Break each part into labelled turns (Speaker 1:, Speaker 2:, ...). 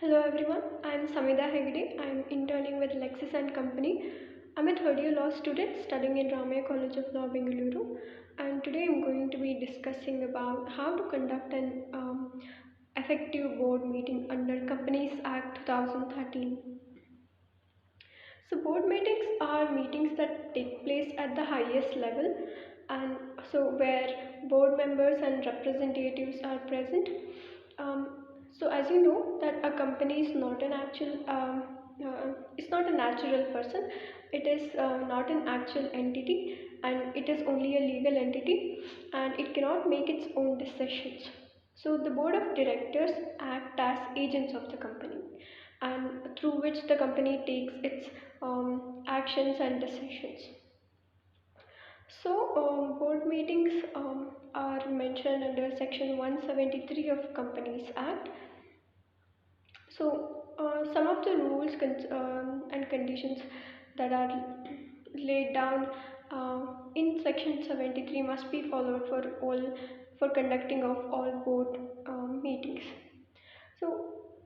Speaker 1: Hello everyone, I am Samidha Hegde. I am interning with LEXIS and Company. I am a third year law student studying in Ramaya College of Law, Bangalore, and today I am going to be discussing about how to conduct an effective board meeting under Companies Act 2013. So board meetings are meetings that take place at the highest level, and so where board members and representatives are present. So as you know that a company is not an actual it's not a natural person. It is not an actual entity, and it is only a legal entity, and it cannot make its own decisions. So the board of directors act as agents of the company, and through which the company takes its actions and decisions. So board meetings are mentioned under section 173 of Companies Act. So some of the rules and conditions that are laid down in section 73 must be followed for conducting of all board meetings. So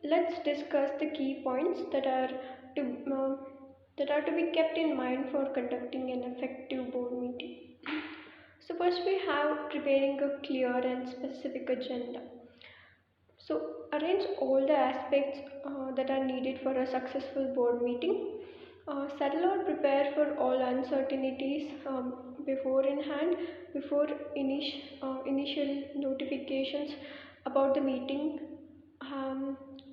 Speaker 1: let's discuss the key points to uh, that are to be kept in mind for conducting an effective board meeting. So first we have preparing a clear and specific agenda. So arrange all the aspects that are needed for a successful board meeting. Settle or prepare for all uncertainties before in hand before initial notifications about the meeting.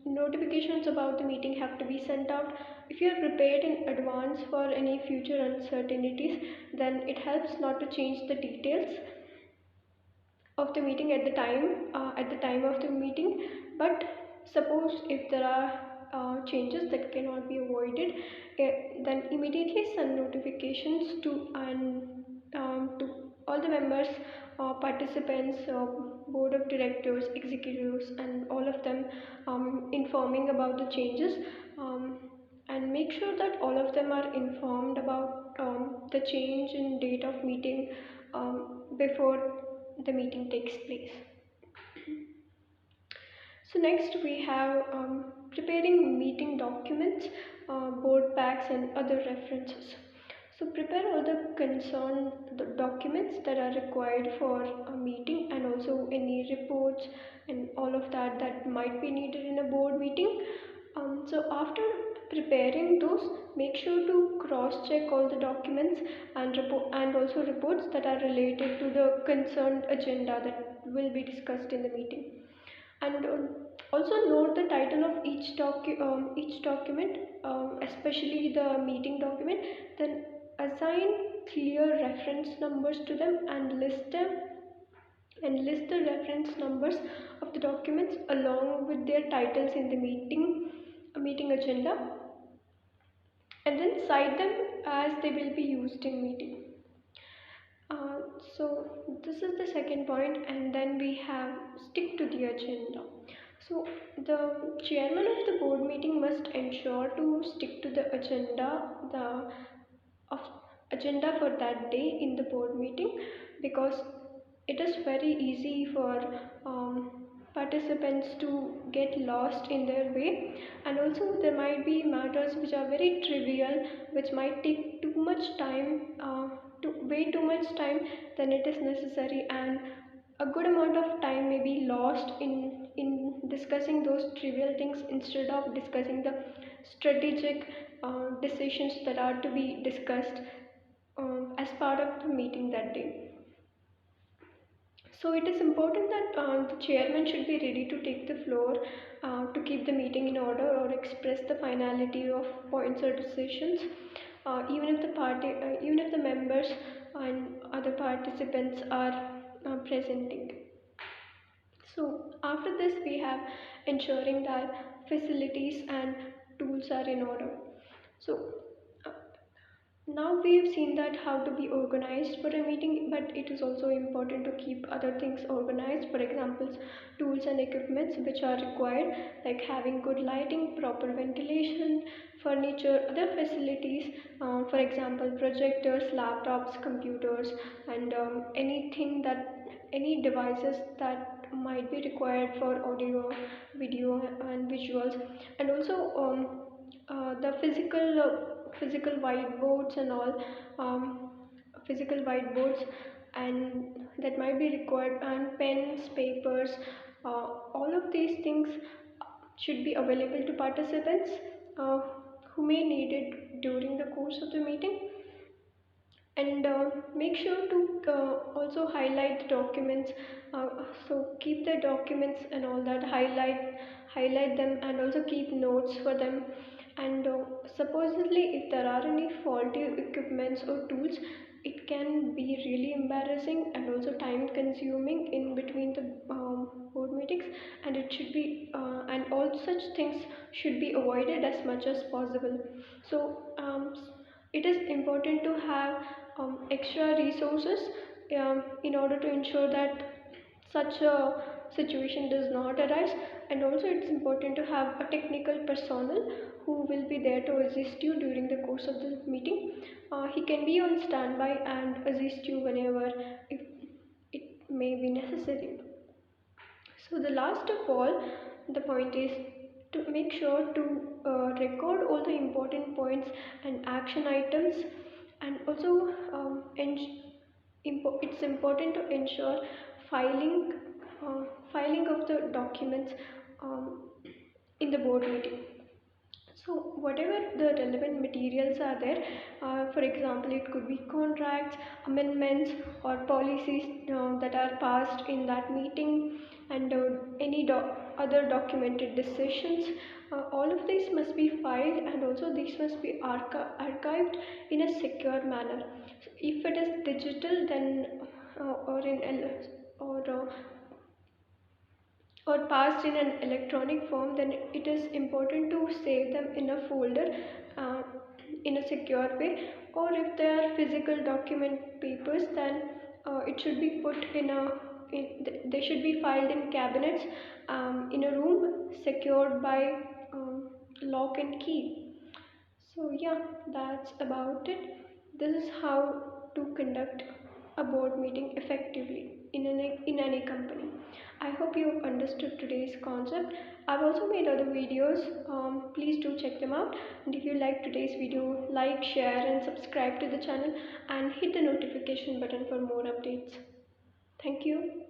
Speaker 1: Notifications about the meeting have to be sent out. If you are prepared in advance for any future uncertainties, then it helps not to change the details of the meeting at the time of the meeting. But suppose if there are changes that cannot be avoided, then immediately send notifications to all the members, participants, board of directors, executives, and all of them, informing about the changes, and make sure that all of them are informed about the change in date of meeting before the meeting takes place. So next we have preparing meeting documents, board packs, and other references. So prepare all the documents that are required for a meeting, and also any reports and all of that might be needed in a board meeting. So after preparing those, make sure to cross-check all the documents and also reports that are related to the concerned agenda that will be discussed in the meeting. And also note the title of each document, especially the meeting document. Then assign clear reference numbers to them, and list the reference numbers of the documents along with their titles in the meeting agenda, and then cite them as they will be used in meeting. Uh, so this is the second point, and then we have stick to the agenda. So the chairman of the board meeting must ensure to stick to the of agenda for that day in the board meeting, because it is very easy for participants to get lost in their way, and also there might be matters which are very trivial, which might take too much time, way too much time than it is necessary, and a good amount of time may be lost in discussing those trivial things instead of discussing the strategic decisions that are to be discussed as part of the meeting that day. So it is important that the chairman should be ready to take the floor to keep the meeting in order or express the finality of points or decisions, even if the members and other participants are presenting. So after this we have ensuring that facilities and tools are in order. So uh, now we have seen that how to be organized for a meeting, but it is also important to keep other things organized. For example, tools and equipments which are required, like having good lighting, proper ventilation, furniture, other facilities, for example projectors, laptops, computers, and any devices that might be required for audio, video, and visuals, and also the physical whiteboards and all, physical whiteboards, and that might be required, and pens, papers, all of these things should be available to participants uh, who may need it during the course of the meeting. And make sure to also highlight the documents, so keep the documents and all that, highlight them, and also keep notes for them. And supposedly if there are any faulty equipments or tools, it can be really embarrassing and also time consuming in between the board meetings, and it should be and all such things should be avoided as much as possible. So it is important to have extra resources in order to ensure that such a situation does not arise. And also it's important to have a technical personnel who will be there to assist you during the course of the meeting. He can be on standby and assist you whenever if it may be necessary. So the last of all, the point is to make sure to record all the important points and action items, and also it's important to ensure filing filing of the documents um, in the board meeting. So whatever the relevant materials are there, for example, it could be contracts, amendments, or policies that are passed in that meeting, and any other documented decisions, all of these must be filed, and also these must be archived in a secure manner. So if it is digital, then or in or passed in an electronic form, then it is important to save them in a folder uh, in a secure way. Or if they are physical document papers, then it should be put in a they should be filed in cabinets in a room secured by lock and key. So yeah, that's about it. This is how to conduct a board meeting effectively in any company. I hope you have understood today's concept. I've also made other videos. Please do check them out. And if you like today's video, like, share, and subscribe to the channel, and hit the notification button for more updates. Thank you.